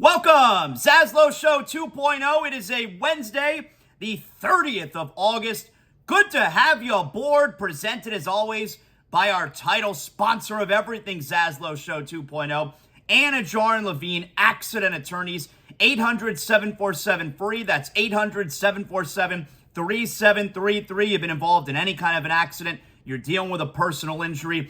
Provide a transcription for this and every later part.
Welcome, ZASLOW Show 2.0. It is a Wednesday, the 30th of August. Good to have you aboard, presented as always by our title sponsor of everything ZASLOW Show 2.0, Anidjar and Levine, accident attorneys, 800-747-FREE. That's 800-747-3733. You've been involved in any kind of an accident, you're dealing with a personal injury,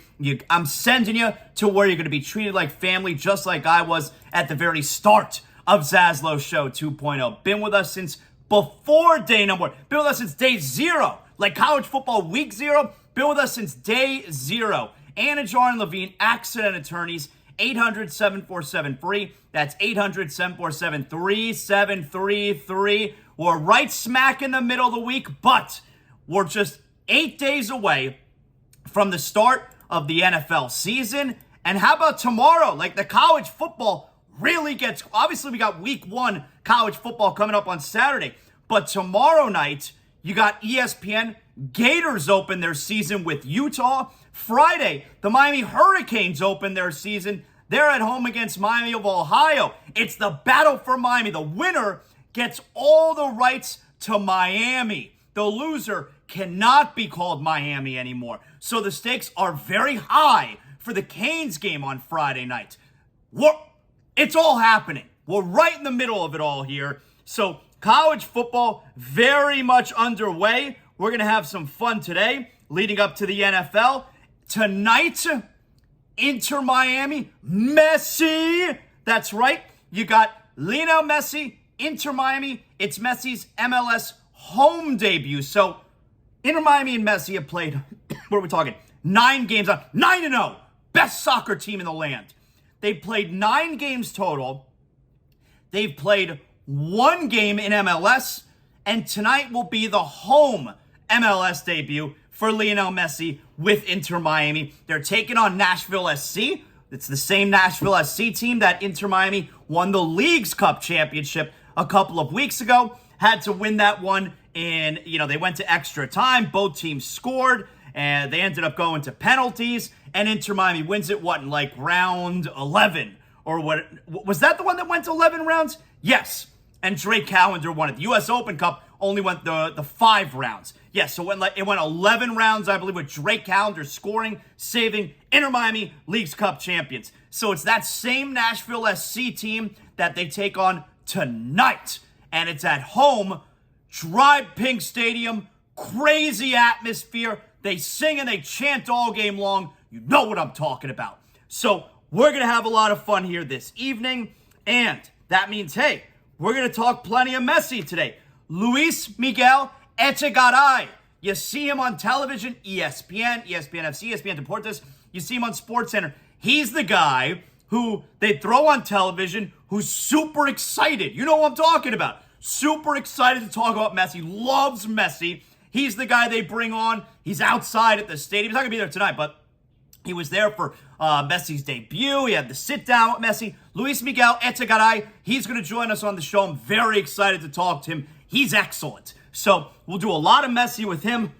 I'm sending you to where you're going to be treated like family, just like I was at the very start of ZASLOW Show 2.0. Been with us since before day number one. Been with us since day zero, like college football week zero. Been with us since day zero. Anidjar and Levine, accident attorneys, 800-747-FREE. That's 800-747-3733. We're right smack in the middle of the week, but we're just 8 days away from the start of the NFL season. And how about tomorrow? Like, the college football really gets... Obviously, we got week one college football coming up on Saturday. But tomorrow night, you got ESPN. Gators open their season with Utah. Friday, the Miami Hurricanes open their season. They're at home against Miami of Ohio. It's the battle for Miami. The winner gets all the rights to Miami. The loser cannot be called Miami anymore. So the stakes are very high for the Canes game on Friday night. It's all happening. We're right in the middle of it all here. So college football very much underway. We're going to have some fun today leading up to the NFL. Tonight, Inter Miami, Messi. That's right. You got Lionel Messi, Inter Miami. It's Messi's MLS home debut. So Inter Miami and Messi have played, what are we talking? 9 games on 9-0. Best soccer team in the land. They've played 9 games total. They've played 1 game in MLS. And tonight will be the home MLS debut for Lionel Messi with Inter Miami. They're taking on Nashville SC. It's the same Nashville SC team that Inter Miami won the Leagues Cup championship a couple of weeks ago. Had to win that one in, they went to extra time. Both teams scored, and they ended up going to penalties. And Inter Miami wins it, in like round 11? Or what? Was that the one that went to 11 rounds? Yes. And Drake Callender won it. The U.S. Open Cup only went the 5 rounds. Yes, so it went 11 rounds, I believe, with Drake Callender scoring, saving Inter Miami Leagues Cup champions. So it's that same Nashville SC team that they take on tonight. And it's at home, Tribe Pink Stadium, crazy atmosphere. They sing and they chant all game long. You know what I'm talking about. So we're going to have a lot of fun here this evening. And that means, hey, we're going to talk plenty of Messi today. Luis Miguel Echegaray. You see him on television, ESPN, ESPN FC, ESPN Deportes. You see him on SportsCenter. He's the guy who they throw on television who's super excited. You know what I'm talking about. Super excited to talk about Messi. Loves Messi. He's the guy they bring on. He's outside at the stadium. He's not going to be there tonight, but he was there for Messi's debut. He had to sit down with Messi. Luis Miguel Echegaray, he's going to join us on the show. I'm very excited to talk to him. He's excellent. So we'll do a lot of Messi with him,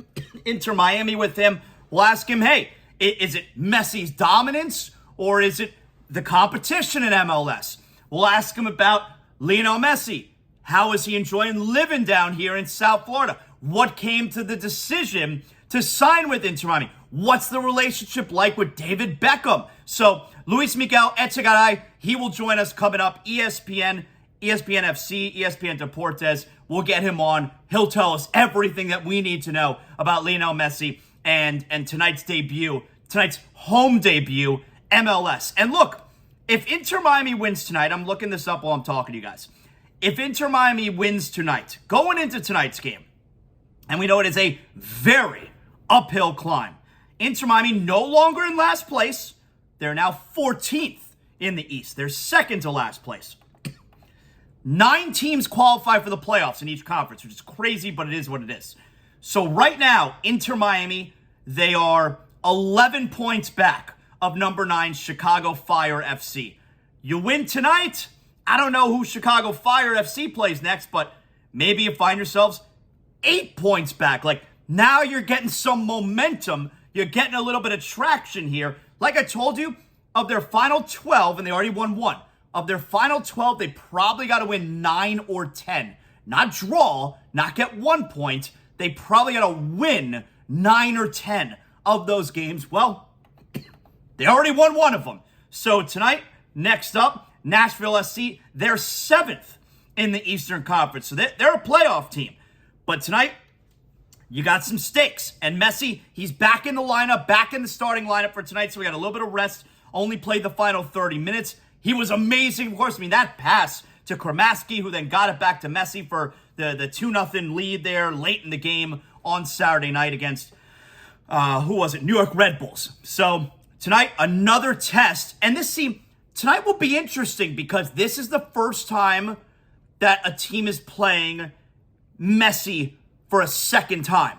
Inter Miami with him. We'll ask him, hey, is it Messi's dominance or is it the competition in MLS? We'll ask him about Lionel Messi. How is he enjoying living down here in South Florida? What came to the decision to sign with Inter Miami? What's the relationship like with David Beckham? So Luis Miguel Echegaray, he will join us coming up. ESPN FC, ESPN Deportes. We'll get him on. He'll tell us everything that we need to know about Lionel Messi and tonight's debut, tonight's home debut, MLS. And look, if Inter Miami wins tonight, I'm looking this up while I'm talking to you guys. If Inter Miami wins tonight, going into tonight's game, and we know it is a very uphill climb, Inter Miami no longer in last place. They're now 14th in the East. They're second to last place. 9 teams qualify for the playoffs in each conference, which is crazy, but it is what it is. So right now, Inter Miami, they are 11 points back of number 9 Chicago Fire FC. You win tonight, I don't know who Chicago Fire FC plays next, but maybe you find yourselves 8 points back. Like, now you're getting some momentum. You're getting a little bit of traction here. Like I told you, of their final 12, and they already won 1. of their final 12, they probably got to win 9 or 10. Not draw, not get 1 point. They probably got to win 9 or 10 of those games. Well, they already won one of them. So tonight, next up, Nashville SC, they're 7th in the Eastern Conference. So they're a playoff team. But tonight, you got some stakes. And Messi, he's back in the lineup, back in the starting lineup for tonight. So we got a little bit of rest. Only played the final 30 minutes. He was amazing, of course. I mean, that pass to Kramaski, who then got it back to Messi for the 2-0 lead there late in the game on Saturday night against, New York Red Bulls. So tonight, another test. And tonight will be interesting because this is the first time that a team is playing Messi for a second time.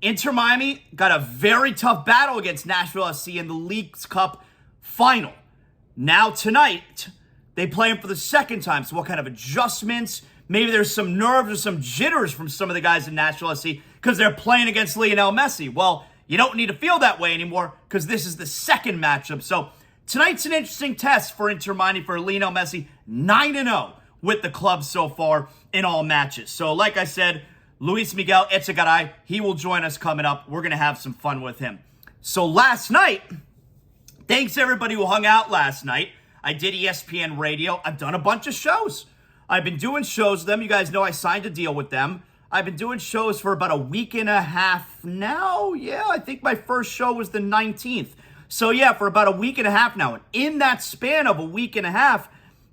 Inter Miami got a very tough battle against Nashville SC in the Leagues Cup final. Now tonight, they play him for the second time. So what kind of adjustments? Maybe there's some nerves or some jitters from some of the guys in Nashville SC because they're playing against Lionel Messi. Well, you don't need to feel that way anymore because this is the second matchup. So tonight's an interesting test for Inter Miami for Lionel Messi, 9-0 with the club so far in all matches. So like I said, Luis Miguel Echegaray, he will join us coming up. We're going to have some fun with him. So last night, thanks to everybody who hung out last night. I did ESPN Radio. I've done a bunch of shows. I've been doing shows with them. You guys know I signed a deal with them. I've been doing shows for about a week and a half now. Yeah, I think my first show was the 19th. So yeah, for about a week and a half now. And in that span of a week and a half,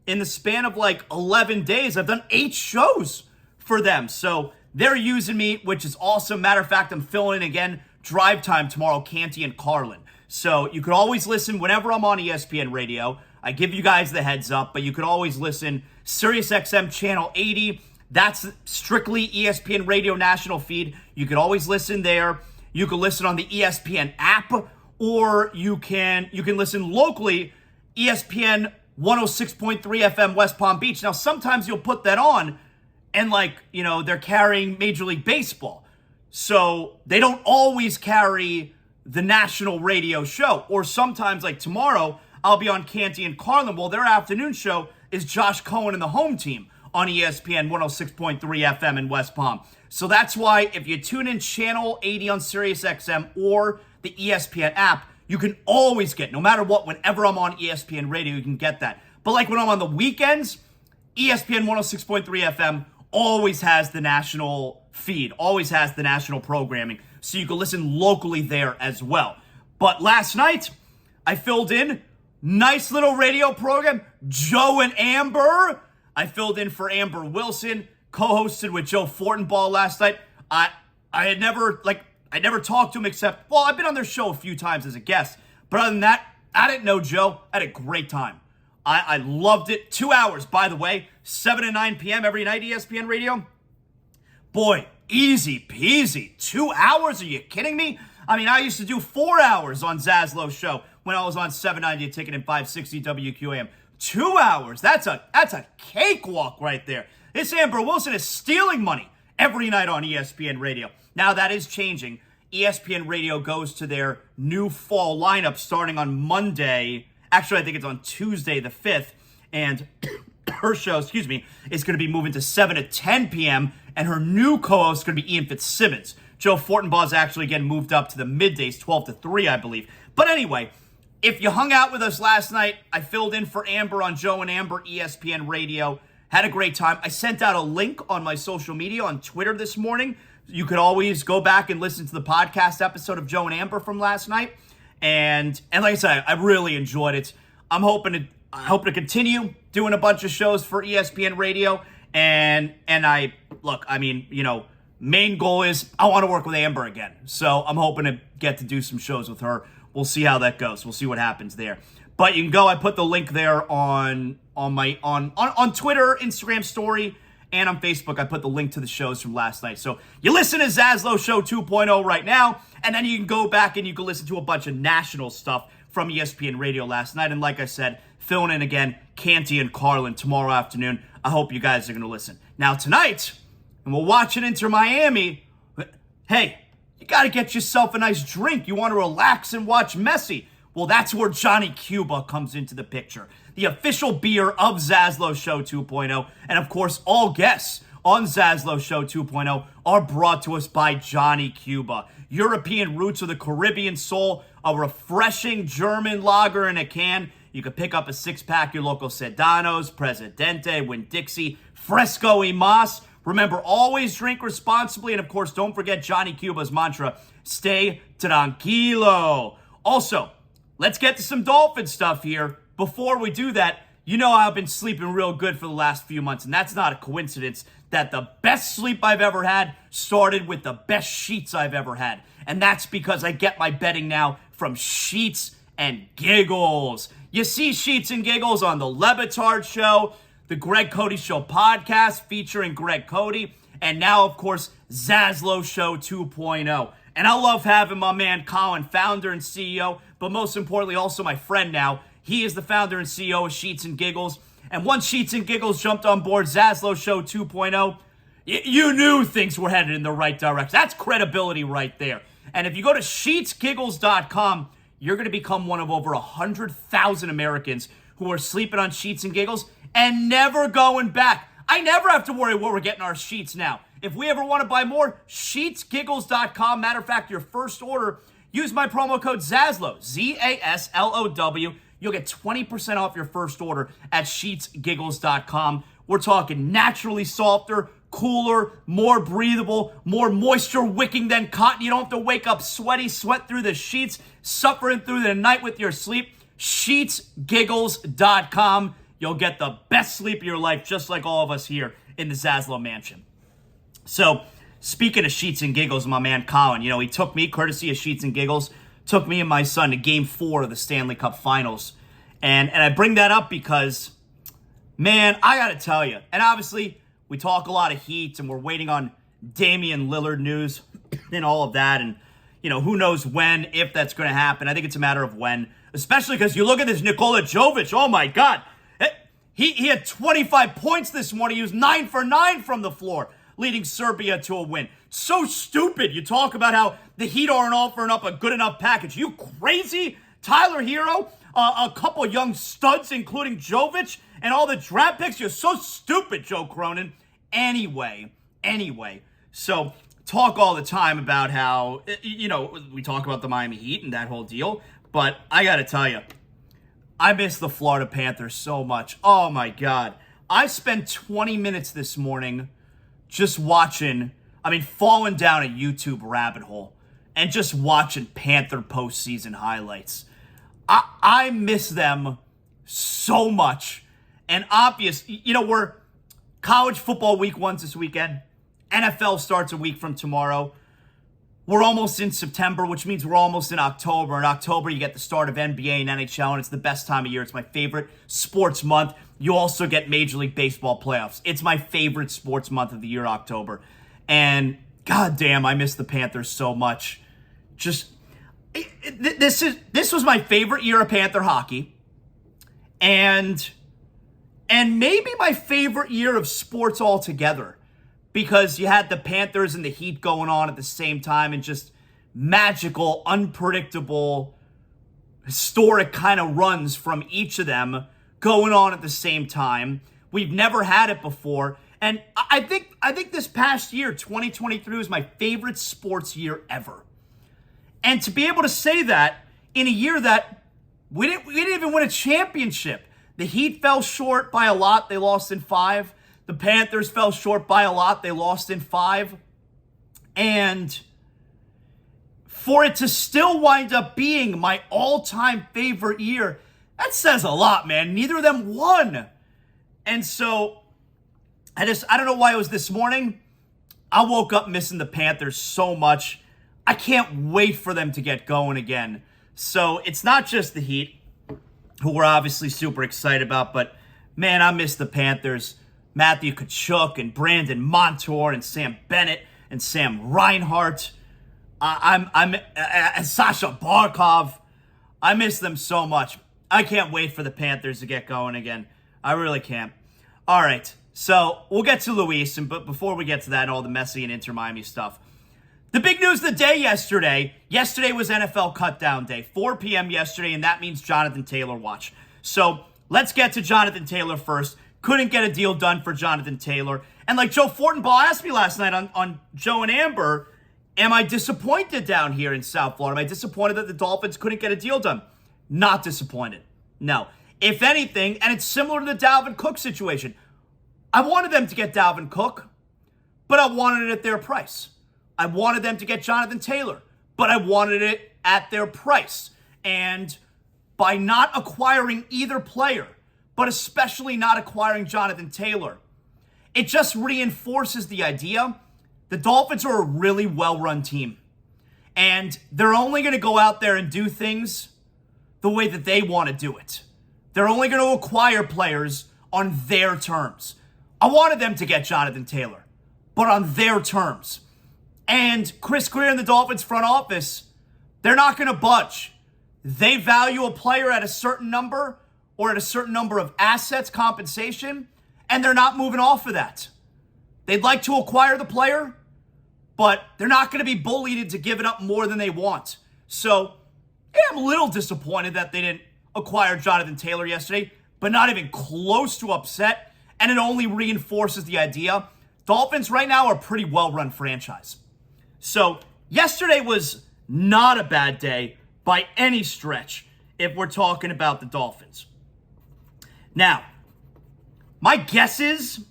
in the span of like 11 days, I've done 8 shows for them. So they're using me, which is awesome. Matter of fact, I'm filling in again Drive Time tomorrow, Canty and Carlin. So you could always listen whenever I'm on ESPN Radio. I give you guys the heads up, but you could always listen SiriusXM Channel 80. That's strictly ESPN Radio national feed. You could always listen there. You can listen on the ESPN app, or you can listen locally, ESPN 106.3 FM West Palm Beach. Now, sometimes you'll put that on, and they're carrying Major League Baseball. So they don't always carry the national radio show. Or sometimes, like tomorrow, I'll be on Canty and Carlin. Well, their afternoon show is Josh Cohen and the home team on ESPN 106.3 FM in West Palm. So that's why if you tune in Channel 80 on SiriusXM or the ESPN app, you can always get, no matter what, whenever I'm on ESPN Radio, you can get that. But like when I'm on the weekends, ESPN 106.3 FM always has the national feed, always has the national programming, so you can listen locally there as well. But last night, I filled in, nice little radio program, Joe and Amber. I filled in for Amber Wilson, co-hosted with Joe Fortenbaugh last night. I never talked to him except, well, I've been on their show a few times as a guest. But other than that, I didn't know Joe. I had a great time. I loved it. 2 hours, by the way, 7 to 9 p.m. every night, ESPN Radio. Boy, easy peasy. 2 hours? Are you kidding me? I mean, I used to do 4 hours on ZASLOW Show when I was on 790 A Ticket and 560 WQAM. 2 hours. That's a cakewalk right there. This Amber Wilson is stealing money every night on ESPN Radio. Now, that is changing. ESPN Radio goes to their new fall lineup starting on Monday. Actually, I think it's on Tuesday the 5th. And her show, is going to be moving to 7 to 10 p.m. And her new co-host is going to be Ian Fitzsimmons. Joe Fortenbaugh is actually, again, moved up to the middays, 12 to 3, I believe. But anyway, if you hung out with us last night, I filled in for Amber on Joe and Amber ESPN Radio. Had a great time. I sent out a link on my social media on Twitter this morning. You could always go back and listen to the podcast episode of Joe and Amber from last night. And like I said, I really enjoyed it. I hope to continue doing a bunch of shows for ESPN Radio. And main goal is I want to work with Amber again. So I'm hoping to get to do some shows with her. We'll see how that goes. We'll see what happens there. But you can go. I put the link there on Twitter, Instagram story, and on Facebook. I put the link to the shows from last night. So you listen to ZASLOW Show 2.0 right now, and then you can go back and you can listen to a bunch of national stuff from ESPN Radio last night. And like I said, filling in again, Canty and Carlin tomorrow afternoon. I hope you guys are going to listen. Now tonight, and we're watching Inter Miami. Hey, you got to get yourself a nice drink. You want to relax and watch Messi. Well, that's where Johnny Cuba comes into the picture. The official beer of ZASLOW Show 2.0. And of course, all guests on ZASLOW Show 2.0 are brought to us by Johnny Cuba. European roots of the Caribbean soul, a refreshing German lager in a can. You can pick up a 6-pack at your local Sedanos, Presidente, Winn-Dixie, Fresco y Mas. Remember, always drink responsibly. And of course, don't forget Johnny Cuba's mantra, stay tranquilo. Also, let's get to some Dolphin stuff here. Before we do that, you know I've been sleeping real good for the last few months, and that's not a coincidence that the best sleep I've ever had started with the best sheets I've ever had. And that's because I get my bedding now from Sheets and Giggles. You see Sheets and Giggles on the Levine Show, the Greg Cody Show podcast featuring Greg Cody, and now, of course, ZASLOW Show 2.0. And I love having my man Colin, founder and CEO, but most importantly, also my friend now. He is the founder and CEO of Sheets and Giggles. And once Sheets and Giggles jumped on board ZASLOW Show 2.0, you knew things were headed in the right direction. That's credibility right there. And if you go to sheetsgiggles.com, you're going to become one of over 100,000 Americans who are sleeping on Sheets and Giggles and never going back. I never have to worry where we're getting our sheets now. If we ever want to buy more, sheetsgiggles.com. Matter of fact, your first order, use my promo code ZASLOW, Z-A-S-L-O-W. You'll get 20% off your first order at sheetsgiggles.com. We're talking naturally softer, cooler, more breathable, more moisture wicking than cotton. You don't have to wake up sweaty, sweat through the sheets, suffering through the night with your sleep. Sheetsgiggles.com. You'll get the best sleep of your life, just like all of us here in the ZASLOW Mansion. So, speaking of Sheets and Giggles, my man Colin, he took me, courtesy of Sheets and Giggles, took me and my son to Game 4 of the Stanley Cup Finals. And I bring that up because, man, I got to tell you, and obviously we talk a lot of Heat and we're waiting on Damian Lillard news and all of that. And, who knows when, if that's going to happen. I think it's a matter of when, especially because you look at this Nikola Jovic. Oh, my God. He had 25 points this morning. He was 9 for 9 from the floor, leading Serbia to a win. So stupid. You talk about how the Heat aren't offering up a good enough package. You crazy? Tyler Hero, a couple young studs, including Jovic, and all the draft picks. You're so stupid, Joe Cronin. Anyway, so talk all the time about how, we talk about the Miami Heat and that whole deal, but I got to tell you, I miss the Florida Panthers so much. Oh, my God. I spent 20 minutes this morning just falling down a YouTube rabbit hole and just watching Panther postseason highlights. I miss them so much. And we're college football week 1's this weekend. NFL starts a week from tomorrow. We're almost in September, which means we're almost in October. In October, you get the start of NBA and NHL, and it's the best time of year. It's my favorite sports month. You also get Major League Baseball playoffs. It's my favorite sports month of the year, October. And goddamn, I miss the Panthers so much. This was my favorite year of Panther hockey, and maybe my favorite year of sports altogether, because you had the Panthers and the Heat going on at the same time, and just magical, unpredictable, historic kind of runs from each of them going on at the same time. We've never had it before. And I think this past year, 2023, was my favorite sports year ever. And to be able to say that in a year that we didn't even win a championship. The Heat fell short by a lot. They lost in 5. The Panthers fell short by a lot. They lost in 5. And for it to still wind up being my all-time favorite year, that says a lot, man. Neither of them won. And so I don't know why it was this morning. I woke up missing the Panthers so much. I can't wait for them to get going again. So it's not just the Heat, who we're obviously super excited about, but man, I miss the Panthers. Matthew Tkachuk and Brandon Montour and Sam Bennett and Sam Reinhart. And Sasha Barkov. I miss them so much. I can't wait for the Panthers to get going again. I really can't. All right, so we'll get to Luis, but before we get to that and all the Messi and Inter Miami stuff, The big news of the day yesterday was NFL cutdown day, 4 p.m. yesterday, and that means Jonathan Taylor watch. So let's get to Jonathan Taylor first. Couldn't get a deal done for Jonathan Taylor. And like Joe Fortenbaugh asked me last night on Joe and Amber, am I disappointed down here in South Florida? Am I disappointed that the Dolphins couldn't get a deal done? Not disappointed. No. If anything, and it's similar to the Dalvin Cook situation, I wanted them to get Dalvin Cook, but I wanted it at their price. I wanted them to get Jonathan Taylor, but I wanted it at their price. And by not acquiring either player, but especially not acquiring Jonathan Taylor, it just reinforces the idea the Dolphins are a really well-run team. And they're only going to go out there and do things the way that they want to do it. They're only going to acquire players on their terms. I wanted them to get Jonathan Taylor, but on their terms. And Chris Greer and the Dolphins front office, they're not going to budge. They value a player at a certain number or at a certain number of assets, compensation, and they're not moving off of that. They'd like to acquire the player, but they're not going to be bullied into giving up more than they want. So, yeah, I'm a little disappointed that they didn't acquire Jonathan Taylor yesterday, but not even close to upset, and it only reinforces the idea Dolphins right now are a pretty well-run franchise. So, yesterday was not a bad day by any stretch if we're talking about the Dolphins. Now, my guess is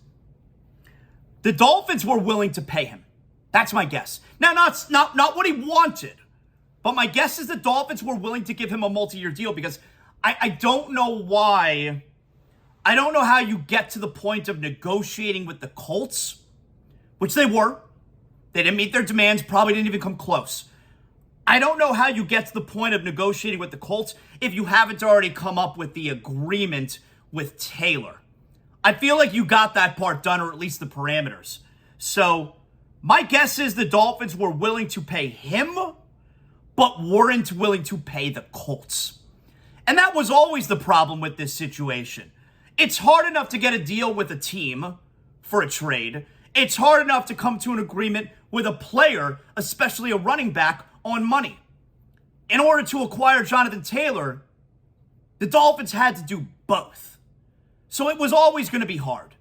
the Dolphins were willing to pay him. That's my guess. Now, not what he wanted, but my guess is the Dolphins were willing to give him a multi-year deal because I don't know why. I don't know how you get to the point of negotiating with the Colts, which they were. They didn't meet their demands, probably didn't even come close. I don't know how you get to the point of negotiating with the Colts if you haven't already come up with the agreement with Taylor. I feel like you got that part done, or at least the parameters. So my guess is the Dolphins were willing to pay him, but weren't willing to pay the Colts. And that was always the problem with this situation. It's hard enough to get a deal with a team for a trade. It's hard enough to come to an agreement with a player, especially a running back, on money. In order to acquire Jonathan Taylor, the Dolphins had to do both. So it was always going to be hard.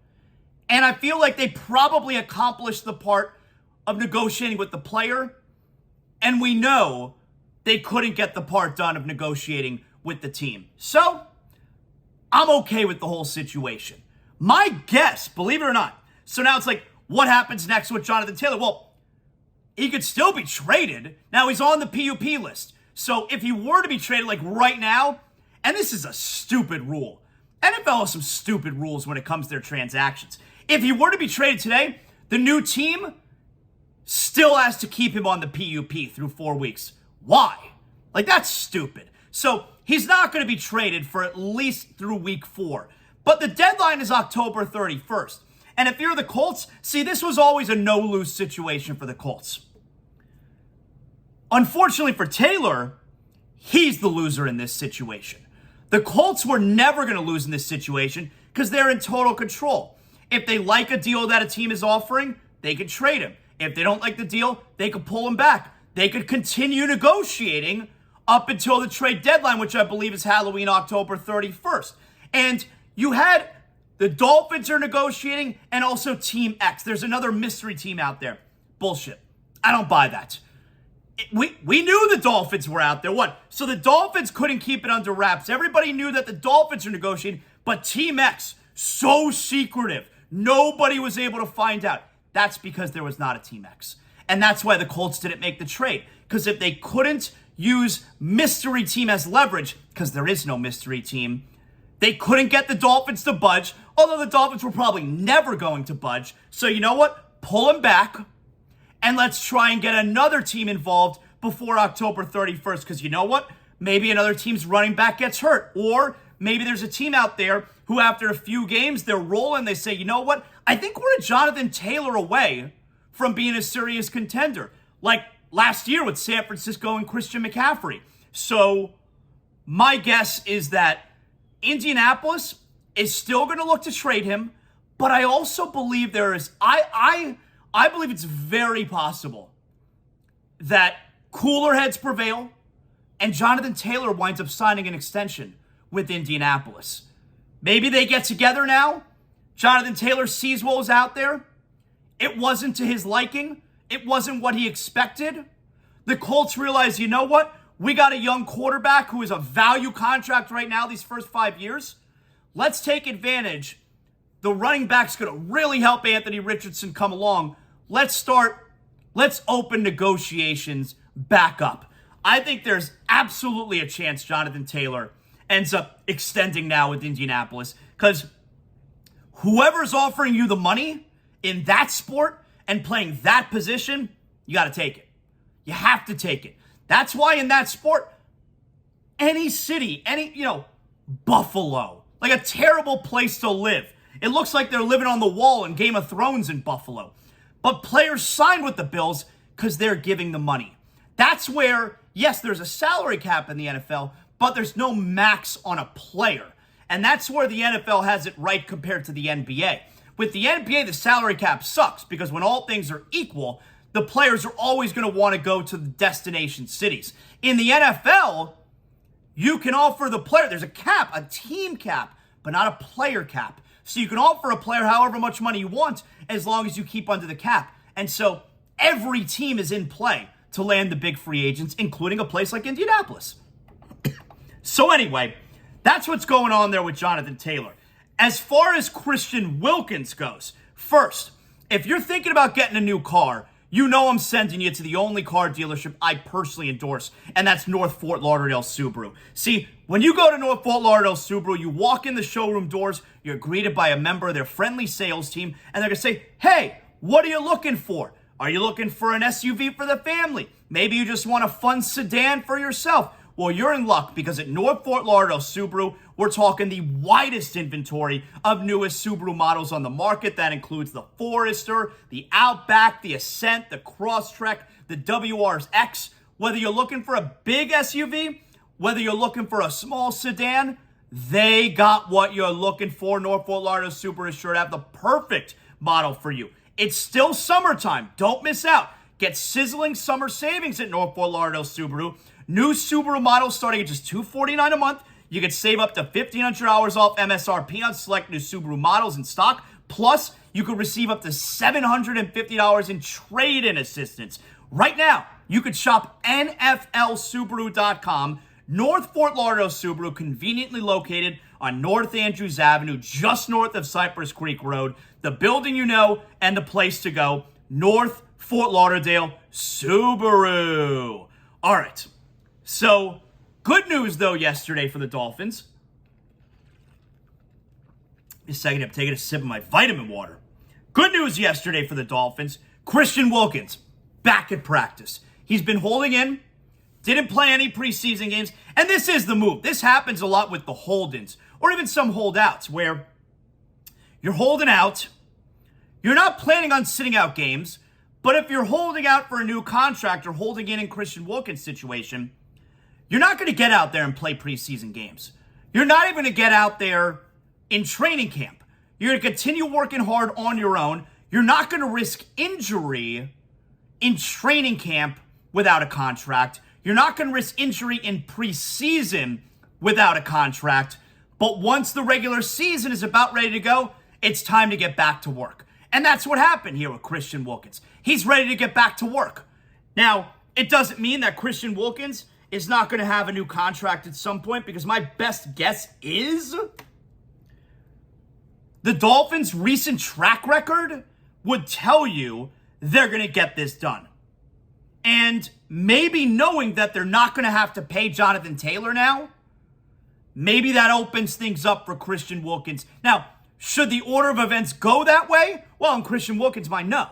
And I feel like they probably accomplished the part of negotiating with the player, and we know they couldn't get the part done of negotiating with the team. So, I'm okay with the whole situation. My guess, believe it or not, so now it's like, what happens next with Jonathan Taylor? Well, he could still be traded. Now, he's on the PUP list. So, if he were to be traded like right now, and this is a stupid rule. NFL has some stupid rules when it comes to their transactions. If he were to be traded today, the new team still has to keep him on the PUP through 4 weeks. Why? Like, that's stupid. So, he's not going to be traded for at least through week 4. But the deadline is October 31st. And if you're the Colts, see, this was always a no-lose situation for the Colts. Unfortunately for Taylor, he's the loser in this situation. The Colts were never going to lose in this situation because they're in total control. If they like a deal that a team is offering, they could trade him. If they don't like the deal, they could pull him back. They could continue negotiating up until the trade deadline, which I believe is Halloween, October 31st. And you had the Dolphins are negotiating and also Team X. There's another mystery team out there. Bullshit. I don't buy that. We knew the Dolphins were out there. What? So the Dolphins couldn't keep it under wraps. Everybody knew that the Dolphins are negotiating, but Team X, so secretive. Nobody was able to find out. That's because there was not a Team X. And that's why the Colts didn't make the trade. Because if they couldn't use mystery team as leverage, because there is no mystery team, they couldn't get the Dolphins to budge, although the Dolphins were probably never going to budge. So you know what? Pull them back, and let's try and get another team involved before October 31st, because you know what? Maybe another team's running back gets hurt, or maybe there's a team out there who after a few games, they're rolling, they say, you know what? I think we're a Jonathan Taylor away from being a serious contender, like last year with San Francisco and Christian McCaffrey. So my guess is that Indianapolis is still going to look to trade him, but I also believe there is, I believe it's very possible that cooler heads prevail and Jonathan Taylor winds up signing an extension with Indianapolis. Maybe they get together now. Jonathan Taylor sees what was out there. It wasn't to his liking. It wasn't what he expected. The Colts realize, you know what? We got a young quarterback who is a value contract right now these first 5 years. Let's take advantage. The running back's going to really help Anthony Richardson come along. Let's open negotiations back up. I think there's absolutely a chance Jonathan Taylor ends up extending now with Indianapolis because whoever's offering you the money in that sport and playing that position, you got to take it. You have to take it. That's why in that sport, any city, Buffalo, like a terrible place to live. It looks like they're living on the wall in Game of Thrones in Buffalo. But players sign with the Bills because they're giving the money. That's where, yes, there's a salary cap in the NFL, but there's no max on a player. And that's where the NFL has it right compared to the NBA. With the NBA, the salary cap sucks because when all things are equal, the players are always going to want to go to the destination cities. In the NFL, you can offer the player, there's a cap, a team cap, but not a player cap. So you can offer a player however much money you want as long as you keep under the cap. And so every team is in play to land the big free agents, including a place like Indianapolis. So anyway, that's what's going on there with Jonathan Taylor. As far as Christian Wilkins goes, first, if you're thinking about getting a new car, you know I'm sending you to the only car dealership I personally endorse, and that's North Fort Lauderdale Subaru. See, when you go to North Fort Lauderdale Subaru, you walk in the showroom doors, you're greeted by a member of their friendly sales team, and they're going to say, hey, what are you looking for? Are you looking for an SUV for the family? Maybe you just want a fun sedan for yourself. Well, you're in luck because at North Fort Lauderdale Subaru, we're talking the widest inventory of newest Subaru models on the market. That includes the Forester, the Outback, the Ascent, the Crosstrek, the WRX. Whether you're looking for a big SUV, whether you're looking for a small sedan, they got what you're looking for. North Fort Lauderdale Subaru is sure to have the perfect model for you. It's still summertime. Don't miss out. Get sizzling summer savings at North Fort Lauderdale Subaru. New Subaru models starting at just $249 a month. You can save up to $1,500 off MSRP on select new Subaru models in stock. Plus, you can receive up to $750 in trade-in assistance. Right now, you could shop NFLSubaru.com. North Fort Lauderdale Subaru, conveniently located on North Andrews Avenue, just north of Cypress Creek Road. The building you know and the place to go, North Fort Lauderdale Subaru. All right. So, good news, though, yesterday for the Dolphins. A second, I'm taking a sip of my vitamin water. Good news yesterday for the Dolphins. Christian Wilkins, back at practice. He's been holding in, didn't play any preseason games, and this is the move. This happens a lot with the hold-ins, or even some holdouts, where you're holding out, you're not planning on sitting out games, but if you're holding out for a new contract or holding in Christian Wilkins' situation, you're not going to get out there and play preseason games. You're not even going to get out there in training camp. You're going to continue working hard on your own. You're not going to risk injury in training camp without a contract. You're not going to risk injury in preseason without a contract. But once the regular season is about ready to go, it's time to get back to work. And that's what happened here with Christian Wilkins. He's ready to get back to work. Now, it doesn't mean that Christian Wilkins is not going to have a new contract at some point, because my best guess is the Dolphins' recent track record would tell you they're going to get this done. And maybe knowing that they're not going to have to pay Jonathan Taylor now, maybe that opens things up for Christian Wilkins. Now, should the order of events go that way? Well, in Christian Wilkins' mind, no.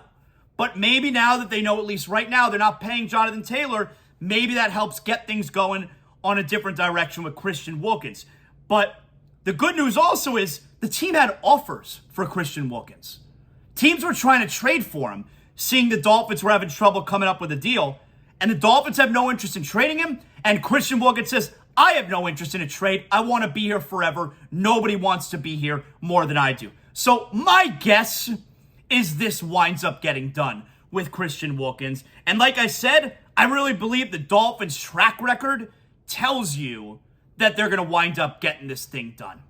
But maybe now that they know, at least right now, they're not paying Jonathan Taylor, maybe that helps get things going on a different direction with Christian Wilkins. But the good news also is the team had offers for Christian Wilkins. Teams were trying to trade for him, seeing the Dolphins were having trouble coming up with a deal. And the Dolphins have no interest in trading him. And Christian Wilkins says, I have no interest in a trade. I want to be here forever. Nobody wants to be here more than I do. So my guess is this winds up getting done with Christian Wilkins. And like I said, I really believe the Dolphins' track record tells you that they're going to wind up getting this thing done.